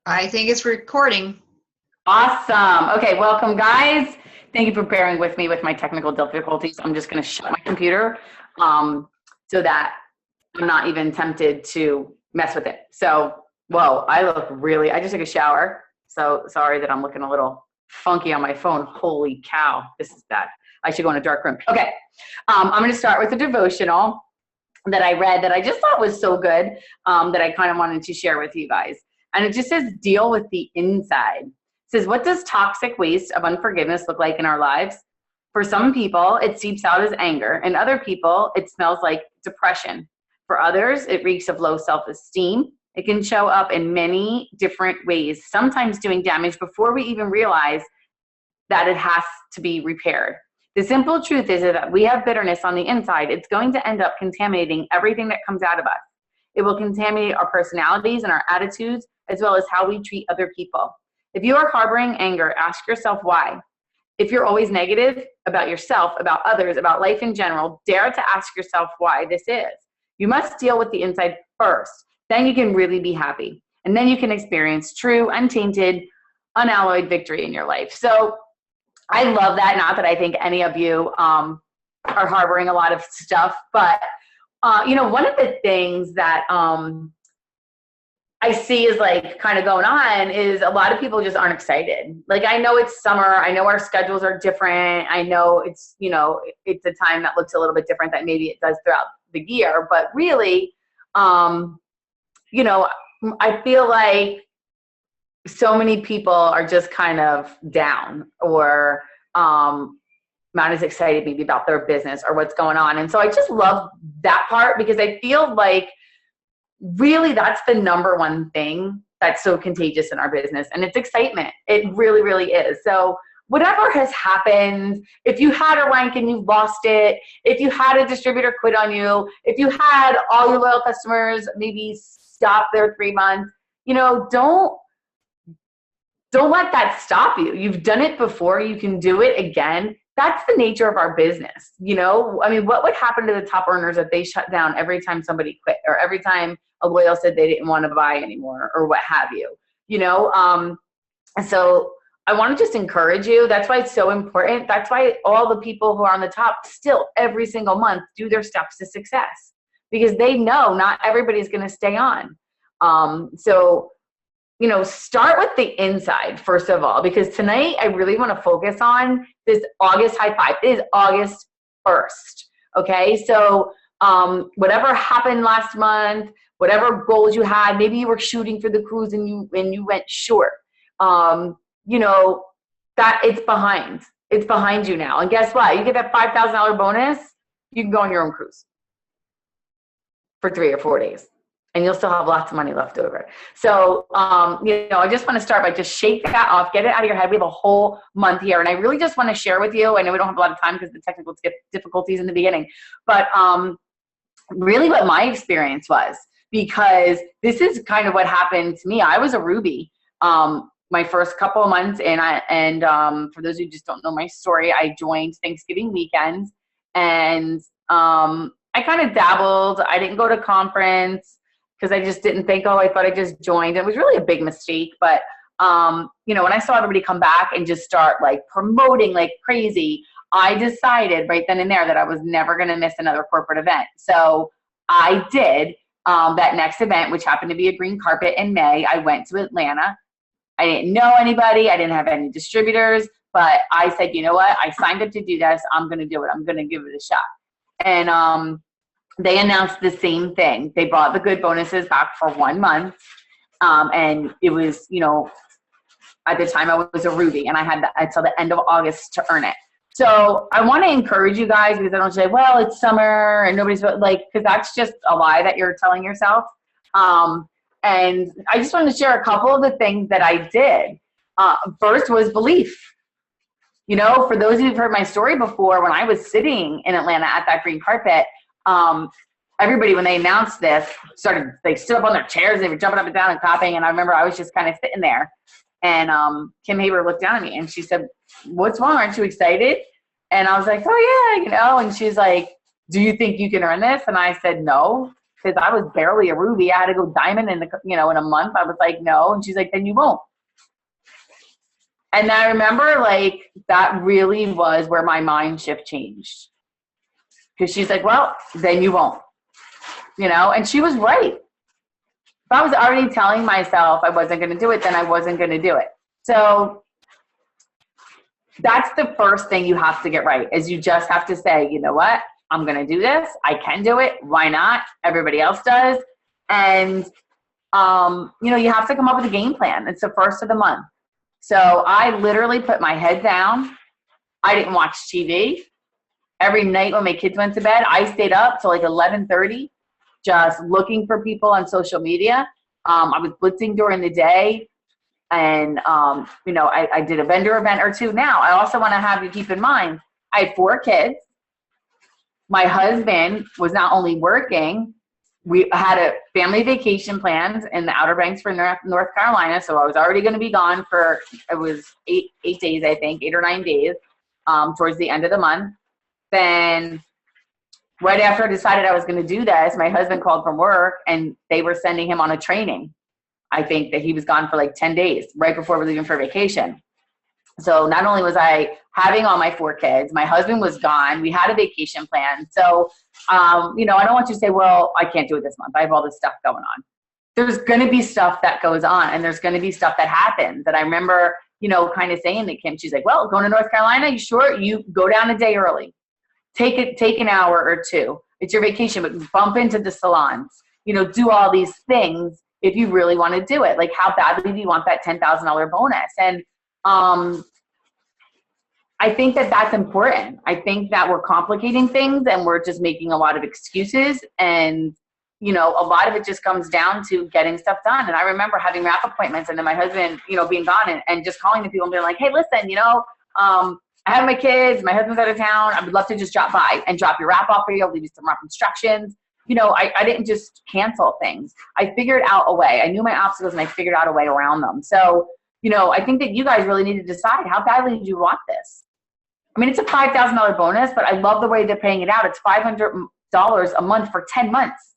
I think it's recording. Awesome. Okay, welcome guys. Thank you for bearing with me with my technical difficulties. I'm just going to shut my computer so that I'm not even tempted to mess with it. So, whoa, I just took a shower. So sorry that I'm looking a little funky on my phone. Holy cow, this is bad. I should go in a dark room. Okay, I'm going to start with a devotional that I read that I just thought was so good that I kind of wanted to share with you guys. And it just says, deal with the inside. It says, what does toxic waste of unforgiveness look like in our lives? For some people, it seeps out as anger. And other people, it smells like depression. For others, it reeks of low self-esteem. It can show up in many different ways, sometimes doing damage before we even realize that it has to be repaired. The simple truth is that we have bitterness on the inside. It's going to end up contaminating everything that comes out of us. It will contaminate our personalities and our attitudes, as well as how we treat other people. If you are harboring anger, ask yourself why. If you're always negative about yourself, about others, about life in general, dare to ask yourself why this is. You must deal with the inside first. Then you can really be happy. And then you can experience true, untainted, unalloyed victory in your life. So I love that. Not that I think any of you are harboring a lot of stuff, but one of the things that I see is like kind of going on is a lot of people just aren't excited. Like, I know it's summer. I know our schedules are different. I know it's a time that looks a little bit different than maybe it does throughout the year. But really, I feel like so many people are just kind of down or not as excited maybe about their business or what's going on. And so I just love that part because I feel like really that's the number one thing that's so contagious in our business, and it's excitement. It really, really is. So whatever has happened, if you had a rank and you lost it, if you had a distributor quit on you, if you had all your loyal customers maybe stop their 3 months, don't let that stop you. You've done it before. You can do it again. That's the nature of our business. What would happen to the top earners if they shut down every time somebody quit or every time a loyal said they didn't want to buy anymore or what have you? So I want to just encourage you. That's why it's so important. That's why all the people who are on the top still every single month do their steps to success, because they know not everybody's going to stay on. Start with the inside, first of all, because tonight I really want to focus on this August high five. It is August 1st. Okay. So, whatever happened last month, whatever goals you had, maybe you were shooting for the cruise and you went short. That it's behind you now. And guess what? You get that $5,000 bonus, you can go on your own cruise for 3 or 4 days. And you'll still have lots of money left over. So, I just want to start by just shake that off, get it out of your head. We have a whole month here. And I really just want to share with you, I know we don't have a lot of time because of the technical difficulties in the beginning, but really what my experience was, because this is kind of what happened to me. I was a Ruby my first couple of months, and for those who just don't know my story, I joined Thanksgiving weekend, and I kind of dabbled. I didn't go to conference, because I just didn't think, I thought I just joined. It was really a big mistake. But, when I saw everybody come back and just start like promoting like crazy, I decided right then and there that I was never going to miss another corporate event. So I did that next event, which happened to be a green carpet in May. I went to Atlanta. I didn't know anybody. I didn't have any distributors. But I said, you know what? I signed up to do this. I'm going to do it. I'm going to give it a shot. And they announced the same thing. They brought the good bonuses back for 1 month. And it was, at the time I was a Ruby, and I had until the end of August to earn it. So I want to encourage you guys, because I don't say, well, it's summer and nobody's because that's just a lie that you're telling yourself. And I just want to share a couple of the things that I did. First was belief. For those who've heard my story before, when I was sitting in Atlanta at that green carpet, everybody, when they announced this, they stood up on their chairs, they were jumping up and down and clapping. And I remember I was just kind of sitting there, and Kim Haber looked down at me and she said, "What's wrong? Aren't you excited?" And I was like, "Oh yeah," and she's like, "Do you think you can earn this?" And I said, "No, because I was barely a ruby. I had to go diamond in in a month. I was like, no. And she's like, then you won't. And I remember like that really was where my mind shift changed. Because she's like, well, then you won't, and she was right. If I was already telling myself I wasn't going to do it, then I wasn't going to do it. So that's the first thing you have to get right, is you just have to say, you know what, I'm going to do this. I can do it. Why not? Everybody else does. And, you have to come up with a game plan. It's the first of the month. So I literally put my head down. I didn't watch TV. Every night when my kids went to bed, I stayed up till like 11:30, just looking for people on social media. I was blitzing during the day. And, I did a vendor event or two. Now, I also want to have you keep in mind, I had 4 kids. My husband was not only working, we had a family vacation planned in the Outer Banks for North Carolina. So I was already going to be gone for, it was 8 days, I think, 8 or 9 days, towards the end of the month. Then right after I decided I was going to do this, my husband called from work and they were sending him on a training. I think that he was gone for like 10 days right before we're leaving for vacation. So not only was I having all my 4 kids, my husband was gone. We had a vacation plan. So, I don't want you to say, well, I can't do it this month. I have all this stuff going on. There's going to be stuff that goes on, and there's going to be stuff that happens. And I remember, kind of saying to Kim, she's like, well, going to North Carolina, you sure? You go down a day early. Take an hour or 2. It's your vacation, but bump into the salons, do all these things. If you really want to do it, like how badly do you want that $10,000 bonus? And I think that that's important. I think that we're complicating things and we're just making a lot of excuses. And, a lot of it just comes down to getting stuff done. And I remember having wrap appointments and then my husband, being gone and just calling the people and being like, hey, listen, I have my kids, my husband's out of town. I would love to just drop by and drop your wrap off for you. I'll leave you some wrap instructions. I didn't just cancel things. I figured out a way. I knew my obstacles and I figured out a way around them. So, I think that you guys really need to decide, how badly do you want this? I mean, it's a $5,000 bonus, but I love the way they're paying it out. It's $500 a month for 10 months.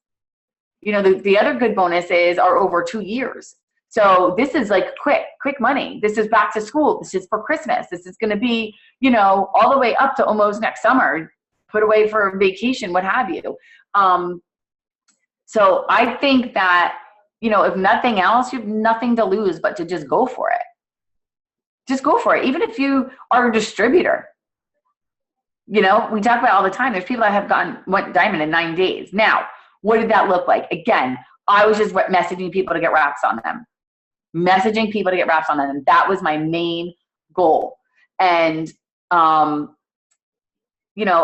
The other good bonuses are over 2 years. So this is like quick money. This is back to school. This is for Christmas. This is going to be, all the way up to almost next summer, put away for vacation, what have you. So I think that, if nothing else, you have nothing to lose but to just go for it. Just go for it. Even if you are a distributor, we talk about all the time. There's people that have went diamond in 9 days. Now, what did that look like? Again, I was just messaging people to get wraps on them. And that was my main goal. And,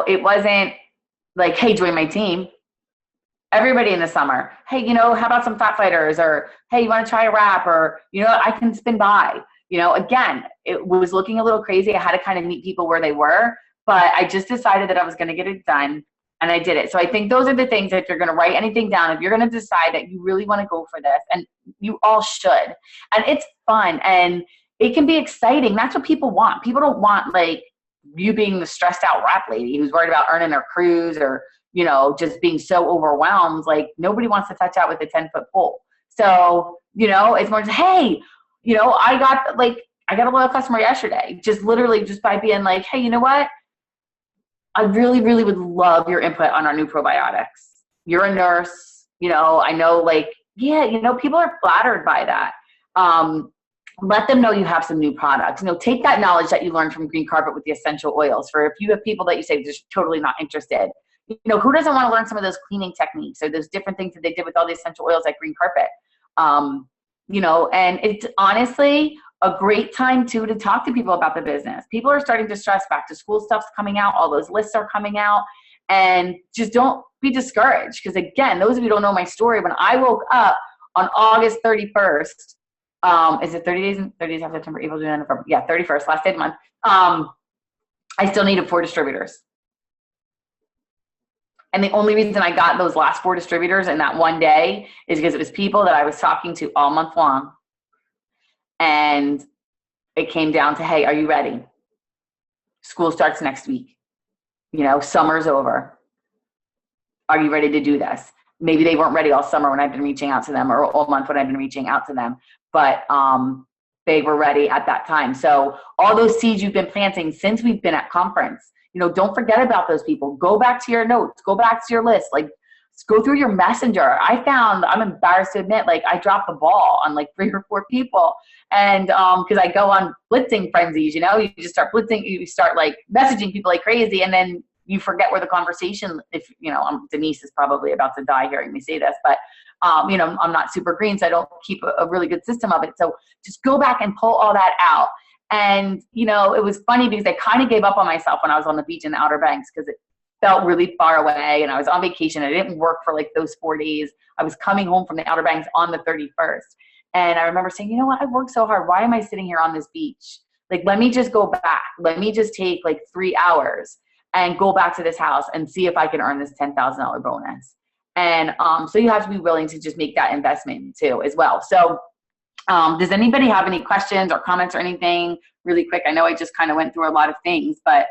it wasn't like, hey, join my team. Everybody in the summer, hey, how about some fat fighters? Or, hey, you want to try a wrap? Or, I can spin by. Again, it was looking a little crazy. I had to kind of meet people where they were, but I just decided that I was going to get it done, and I did it. So I think those are the things that if you're going to write anything down, if you're going to decide that you really want to go for this, and you all should, and it's fun, and it can be exciting. That's what people want. People don't want, like, you being the stressed out rap lady who's worried about earning their cruise or, just being so overwhelmed. Like, nobody wants to touch out with a 10-foot pole. So, it's more just, hey, I got a loyal customer yesterday, just by being like, hey, you know what? I really, really would love your input on our new probiotics. You're a nurse, I know, people are flattered by that. Let them know you have some new products. Take that knowledge that you learned from Green Carpet with the essential oils. For if you have people that you say just totally not interested, who doesn't want to learn some of those cleaning techniques or those different things that they did with all the essential oils like Green Carpet? And it's honestly a great time too to talk to people about the business. People are starting to stress. Back to school stuff's coming out. All those lists are coming out, and just don't be discouraged. Because again, those of you who don't know my story, when I woke up on August 31st, is it 30 days? 30 days after September, April, June, November. Yeah, 31st, last day of the month. I still needed 4 distributors. And the only reason I got those last 4 distributors in that one day is because it was people that I was talking to all month long. And it came down to, hey, are you ready? School starts next week. Summer's over. Are you ready to do this? maybe they weren't ready all summer when I've been reaching out to them, or all month when I've been reaching out to them, but they were ready at that time. So all those seeds you've been planting since we've been at conference, you know, don't forget about those people. Go back to your notes, go back to your list, like go through your messenger. I found, I'm embarrassed to admit, like I dropped the ball on like 3 or 4 people. And because I go on blitzing frenzies, you know, you just start blitzing, you start like messaging people like crazy, and then you forget where the conversation, if, you know, Denise is probably about to die hearing me say this, but you know, I'm not super green, so I don't keep a really good system of it. So just go back and pull all that out. And, you know, it was funny because I kind of gave up on myself when I was on the beach in the Outer Banks, because it felt really far away and I was on vacation. I didn't work for like those 4 days. I was coming home from the Outer Banks on the 31st. And I remember saying, you know what, I worked so hard. Why am I sitting here on this beach? Like, let me just go back. Let me just take like 3 hours and go back to this house and see if I can earn this $10,000 bonus. And so you have to be willing to just make that investment too as well. So does anybody have any questions or comments or anything really quick? I know I just kind of went through a lot of things, but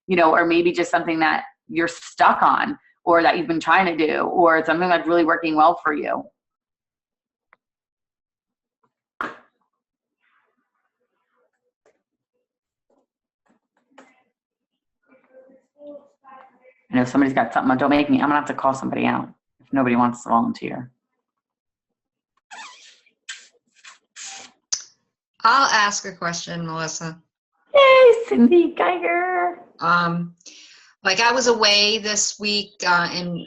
you know, or maybe just something that you're stuck on or that you've been trying to do, or something that's really working well for you. I know somebody's got something. Don't make me. I'm gonna have to call somebody out if nobody wants to volunteer. I'll ask a question, Melissa. Yay, Cindy Geiger. Like I was away this week in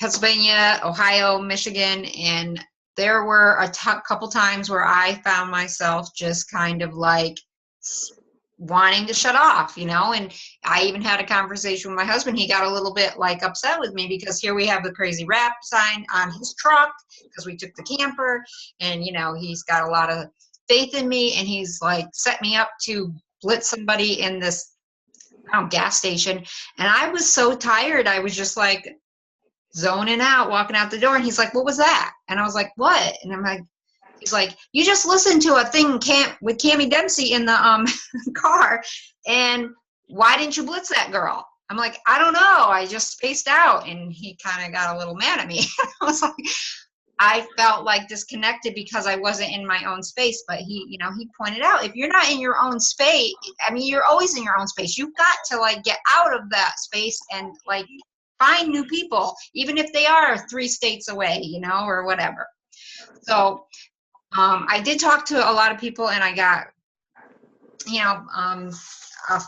Pennsylvania, Ohio, Michigan, and there were a couple times where I found myself just kind of like wanting to shut off, you know, and I even had a conversation with my husband. He got a little bit like upset with me because here we have the crazy wrap sign on his truck because we took the camper, and, you know, he's got a lot of faith in me, and he's like set me up to blitz somebody in this gas station. And I was so tired. I was just like zoning out, walking out the door. And he's like, what was that? And I was like, what? And I'm like, he's like, you just listened to a thing with Cammie Dempsey in the car. And why didn't you blitz that girl? I'm like, I don't know. I just spaced out. And he kind of got a little mad at me. I was like, I felt like disconnected because I wasn't in my own space. But he, you know, he pointed out, if you're not in your own space, I mean, you're always in your own space. You've got to like get out of that space and like find new people, even if they are 3 states away, you know, or whatever. So I did talk to a lot of people, and I got, you know, a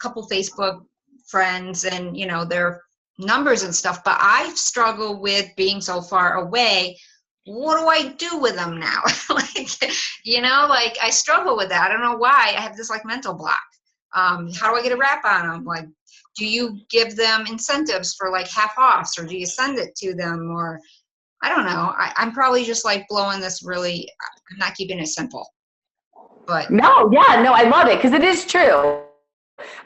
couple Facebook friends and, you know, their numbers and stuff, but I struggle with being so far away. What do I do with them now? Like, you know, like I struggle with that. I don't know why. I have this like mental block. How do I get a wrap on them? Like, do you give them incentives for like half offs, or do you send it to them? Or I don't know. I'm probably just like blowing this really, I'm not keeping it simple. But no, yeah, no, I love it because it is true.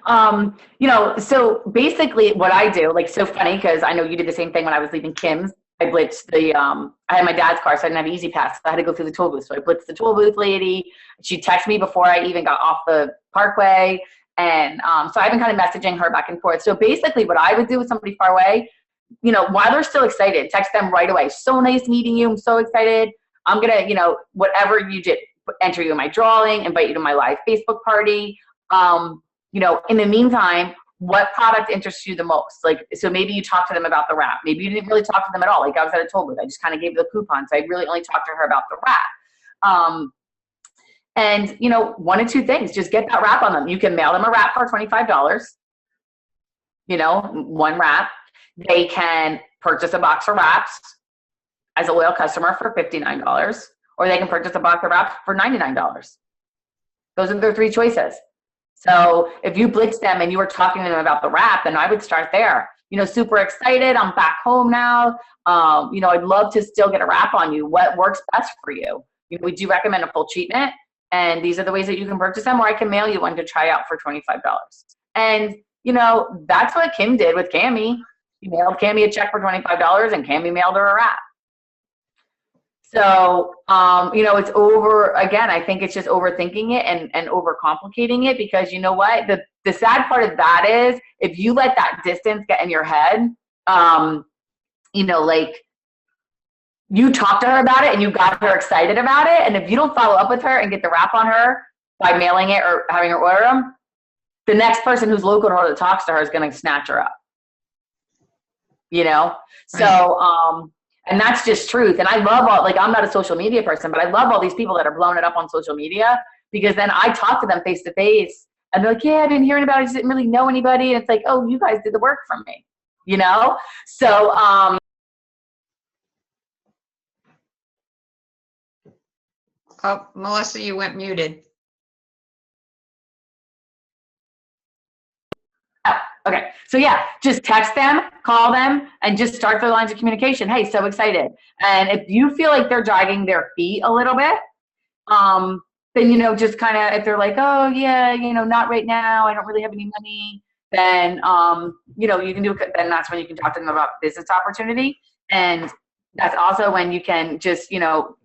You know, so basically what I do, like, so funny because I know you did the same thing when I was leaving Kim's. I blitzed the, I had my dad's car, so I didn't have Easy Pass. So I had to go through the toll booth. So I blitzed the toll booth lady. She texted me before I even got off the parkway. And so I've been kind of messaging her back and forth. So basically what I would do with somebody far away, you know, while they're still excited, text them right away. So nice meeting you. I'm so excited. I'm going to, you know, whatever you did, enter you in my drawing, invite you to my live Facebook party. You know, in the meantime, what product interests you the most? Like, so maybe you talk to them about the wrap. Maybe you didn't really talk to them at all. Like I was at a toll booth. I just kind of gave you the coupon. So I really only talked to her about the wrap. And, you know, 1 of 2 things, just get that wrap on them. You can mail them a wrap for $25, you know, 1 wrap. They can purchase a box of wraps as a loyal customer for $59, or they can purchase a box of wraps for $99. Those are their 3 choices. So if you blitz them and you were talking to them about the wrap, then I would start there. You know, super excited. I'm back home now. You know, I'd love to still get a wrap on you. What works best for you? You know, we do recommend a full treatment, and these are the ways that you can purchase them, or I can mail you one to try out for $25. And, you know, that's what Kim did with Cammie. He mailed Cammie a check for $25, and Cammie mailed her a wrap. So, you know, it's again, I think it's just overthinking it and overcomplicating it, because you know what? The sad part of that is if you let that distance get in your head, like you talk to her about it and you got her excited about it. And if you don't follow up with her and get the wrap on her by mailing it or having her order them, the next person who's local to her that talks to her is going to snatch her up. So, and that's just truth. And I love I'm not a social media person, but I love all these people that are blowing it up on social media, because then I talk to them face to face and they're like, yeah, I've been hearing about it. I just didn't really know anybody. And it's like, oh, you guys did the work for me, So, Oh, Melissa, you went muted. okay. So yeah, just text them, call them, and just start their lines of communication. Hey, so excited. And if you feel like they're dragging their feet a little bit, then, just kind of, if they're like, oh yeah, not right now, I don't really have any money, then, you can do, then that's when you can talk to them about business opportunity. And that's also when you can just,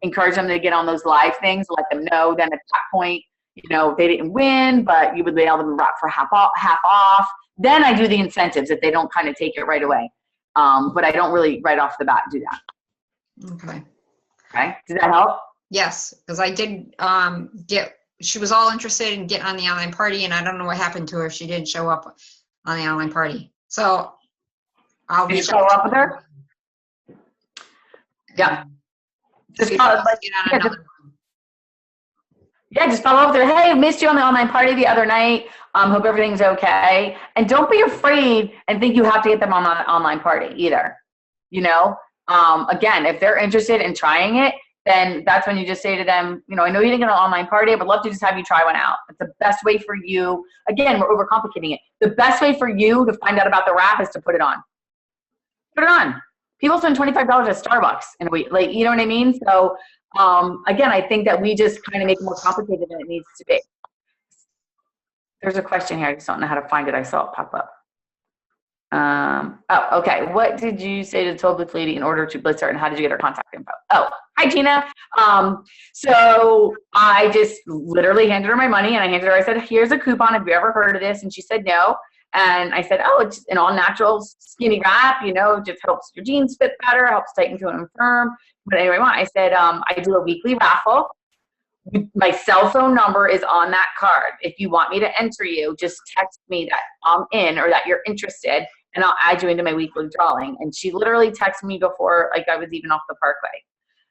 encourage them to get on those live things, let them know. Then at that point, they didn't win, but you would be able to wrap for half off. Then I do the incentives if they don't kind of take it right away. But I don't really right off the bat do that. Okay. Okay. Does that help? Yes, because I did she was all interested in getting on the online party, and I don't know what happened to her. She didn't show up on the online party. So I'll Did you follow up with her? Yeah. Just follow up with her. Hey, missed you on the online party the other night. Hope everything's okay. And don't be afraid and think you have to get them on the online party either. Again, if they're interested in trying it, then that's when you just say to them, I know you didn't get an online party, I would love to just have you try one out. It's the best way for you. Again, we're overcomplicating it. The best way for you to find out about the wrap is to put it on. Put it on. People spend $25 at Starbucks in a week. You know what I mean? So, again, I think that we just kind of make it more complicated than it needs to be. There's a question here. I just don't know how to find it. I saw it pop up. Okay. What did you say to the toll booth lady in order to blitz her, and how did you get her contact info? Oh, hi, Gina. So I just literally handed her my money, and I handed her, I said, here's a coupon. Have you ever heard of this? And she said, no. And I said, oh, it's an all natural skinny wrap, just helps your jeans fit better, helps tighten to and firm. But anyway, I said, I do a weekly raffle. My cell phone number is on that card. If you want me to enter you, just text me that I'm in or that you're interested, and I'll add you into my weekly drawing. And she literally texted me before I was even off the Parkway.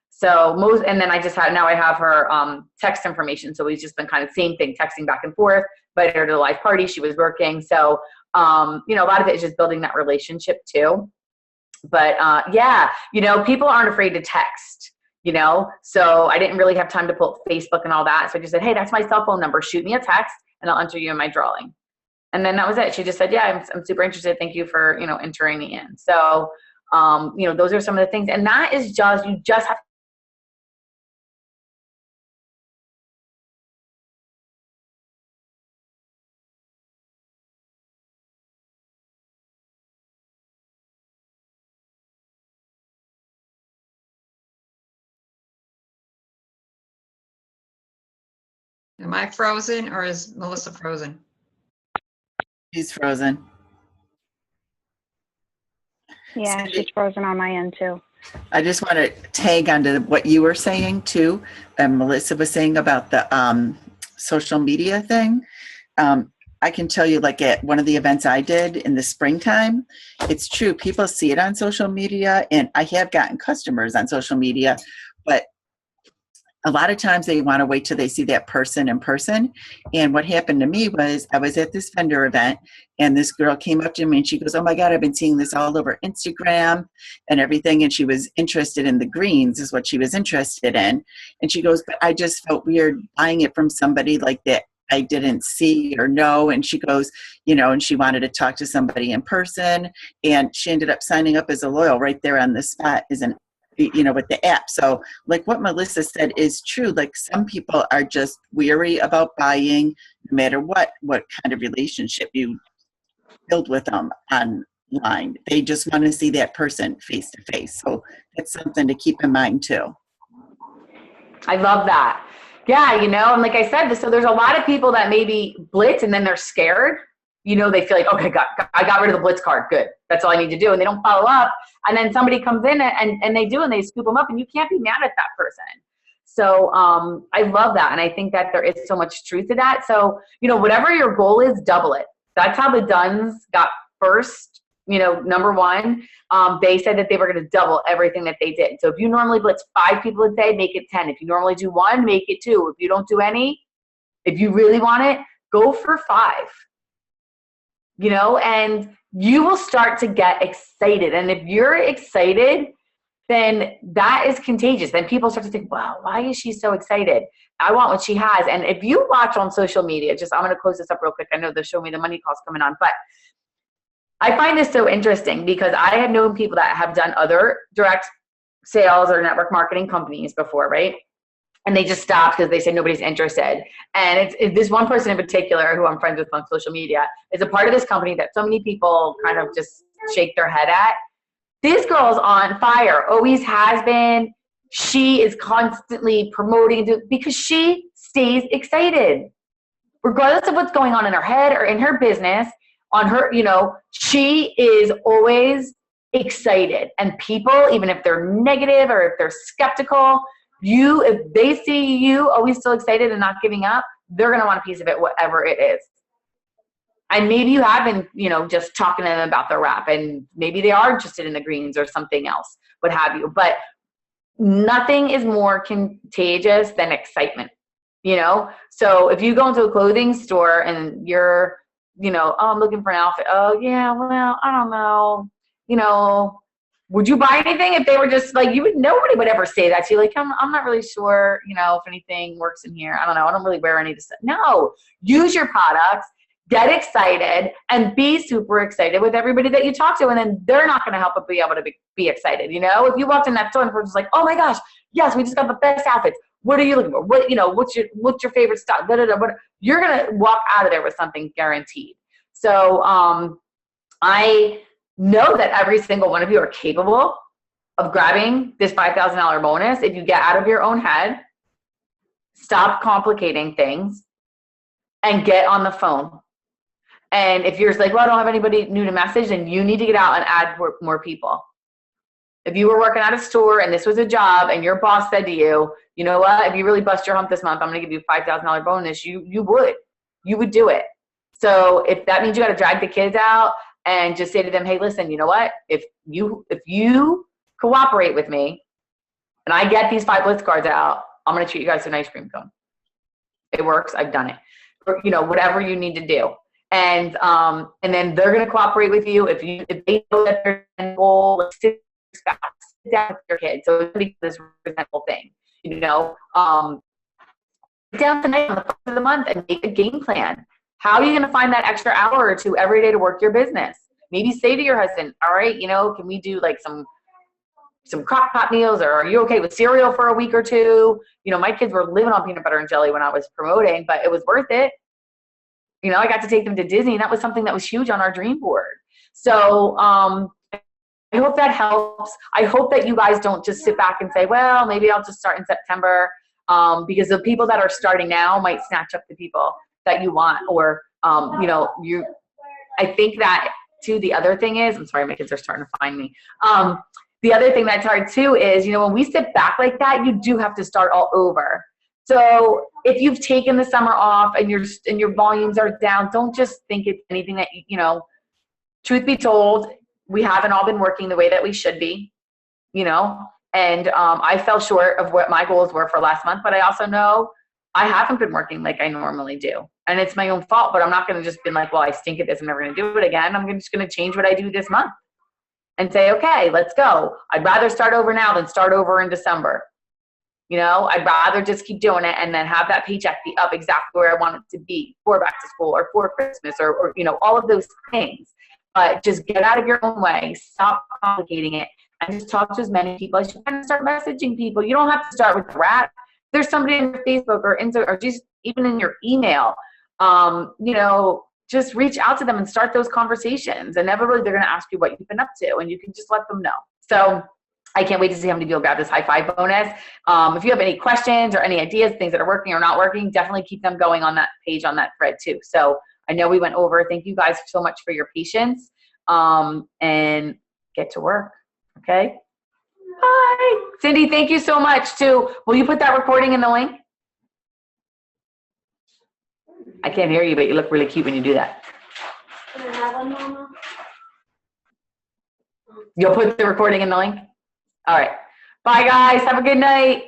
So and then I have her text information. So we've just been kind of same thing, texting back and forth, invited her to the live party. She was working. So, a lot of it is just building that relationship too. But yeah, people aren't afraid to text, so I didn't really have time to pull up Facebook and all that. So I just said, hey, that's my cell phone number. Shoot me a text and I'll enter you in my drawing. And then that was it. She just said, yeah, I'm super interested. Thank you for, entering me in. So, those are some of the things. And that is you just have Am I frozen or is Melissa frozen? She's frozen. Yeah, she's frozen on my end too. I just want to tag onto what you were saying too, and Melissa was saying about the social media thing. I can tell you, at one of the events I did in the springtime, it's true. People see it on social media, and I have gotten customers on social media, but a lot of times they want to wait till they see that person in person. And what happened to me was I was at this vendor event, and this girl came up to me and she goes, oh my God, I've been seeing this all over Instagram and everything. And she was interested in the greens is what she was interested in. And she goes, but I just felt weird buying it from somebody like that I didn't see or know. And she goes, and she wanted to talk to somebody in person. And she ended up signing up as a loyal right there on the spot as an with the app. So what Melissa said is true. Some people are just weary about buying no matter what kind of relationship you build with them online. They just want to see that person face to face. So that's something to keep in mind too. I love that. Yeah, and like I said, so there's a lot of people that maybe blitz and then they're scared they feel like, okay, I got rid of the Blitz card. Good. That's all I need to do. And they don't follow up. And then somebody comes in and they do, and they scoop them up, and you can't be mad at that person. So I love that. And I think that there is so much truth to that. So, whatever your goal is, double it. That's how the Duns got first, number one. They said that they were going to double everything that they did. So if you normally blitz 5 people a day, make it 10. If you normally do 1, make it 2. If you don't do any, if you really want it, go for 5. And you will start to get excited. And if you're excited, then that is contagious. Then people start to think, wow, why is she so excited? I want what she has. And if you watch on social media, I'm going to close this up real quick. I know they're showing me the money calls coming on, but I find this so interesting because I have known people that have done other direct sales or network marketing companies before, right? And they just stopped because they said nobody's interested. And it's this one person in particular who I'm friends with on social media is a part of this company that so many people kind of just shake their head at. This girl's on fire, always has been. She is constantly promoting because she stays excited. Regardless of what's going on in her head or in her business, on her, she is always excited. And people, even if they're negative or if they're skeptical, if they see you always still excited and not giving up, they're going to want a piece of it, whatever it is. And maybe you have been, just talking to them about their wrap, and maybe they are interested in the greens or something else, what have you. But nothing is more contagious than excitement, So if you go into a clothing store and you're, oh, I'm looking for an outfit. Oh, yeah, well, I don't know. Would you buy anything if they were just like, nobody would ever say that to you. Like, I'm not really sure, if anything works in here. I don't know. I don't really wear any of this. No, use your products. Get excited and be super excited with everybody that you talk to, and then they're not going to help but be able to be excited. If you walked in that store and the person's like, "Oh my gosh, yes, we just got the best outfits. What are you looking for? What's your favorite style?" What you're going to walk out of there with something guaranteed. So I know that every single one of you are capable of grabbing this $5,000 bonus if you get out of your own head, stop complicating things, and get on the phone. And if you're just like, well, I don't have anybody new to message, then you need to get out and add more people. If you were working at a store and this was a job and your boss said to you, you know what, if you really bust your hump this month, I'm going to give you a $5,000 bonus, you would do it. So if that means you got to drag the kids out and just say to them, hey, listen, you know what, if you cooperate with me and I get these 5 Blitz cards out, I'm going to treat you guys to an ice cream cone. It works. I've done it. Or, whatever you need to do. And then they're going to cooperate with you if they know that their goal is to sit down with your kids. So it's going to be this resentful thing, sit down tonight on the 1st of the month and make a game plan. How are you going to find that extra hour or 2 every day to work your business? Maybe say to your husband, all right, can we do like some crock pot meals, or are you okay with cereal for a week or 2? My kids were living on peanut butter and jelly when I was promoting, but it was worth it. I got to take them to Disney, and that was something that was huge on our dream board. So I hope that helps. I hope that you guys don't just sit back and say, well, maybe I'll just start in September, because the people that are starting now might snatch up the people that you want, or, I think that too, the other thing is, I'm sorry, my kids are starting to find me. The other thing that's hard too is, when we sit back like that, you do have to start all over. So if you've taken the summer off and your volumes are down, don't just think it's anything that, truth be told, we haven't all been working the way that we should be, and I fell short of what my goals were for last month, but I also know I haven't been working like I normally do. And it's my own fault, but I'm not going to just be like, well, I stink at this, I'm never going to do it again. I'm just going to change what I do this month and say, okay, let's go. I'd rather start over now than start over in December. I'd rather just keep doing it and then have that paycheck be up exactly where I want it to be for back to school or for Christmas or all of those things. But just get out of your own way, stop complicating it, and just talk to as many people as you can and start messaging people. You don't have to start with the rat. There's somebody in your Facebook or just even in your email, just reach out to them and start those conversations. Inevitably, they're going to ask you what you've been up to, and you can just let them know. So I can't wait to see how many people grab this high 5 bonus. If you have any questions or any ideas, things that are working or not working, definitely keep them going on that page, on that thread too. So I know we went over. Thank you guys so much for your patience. And get to work. Okay. Bye. Cindy, thank you so much too. Will you put that recording in the link? I can't hear you, but you look really cute when you do that. Can I have one, Mama? You'll put the recording in the link? All right. Bye, guys. Have a good night.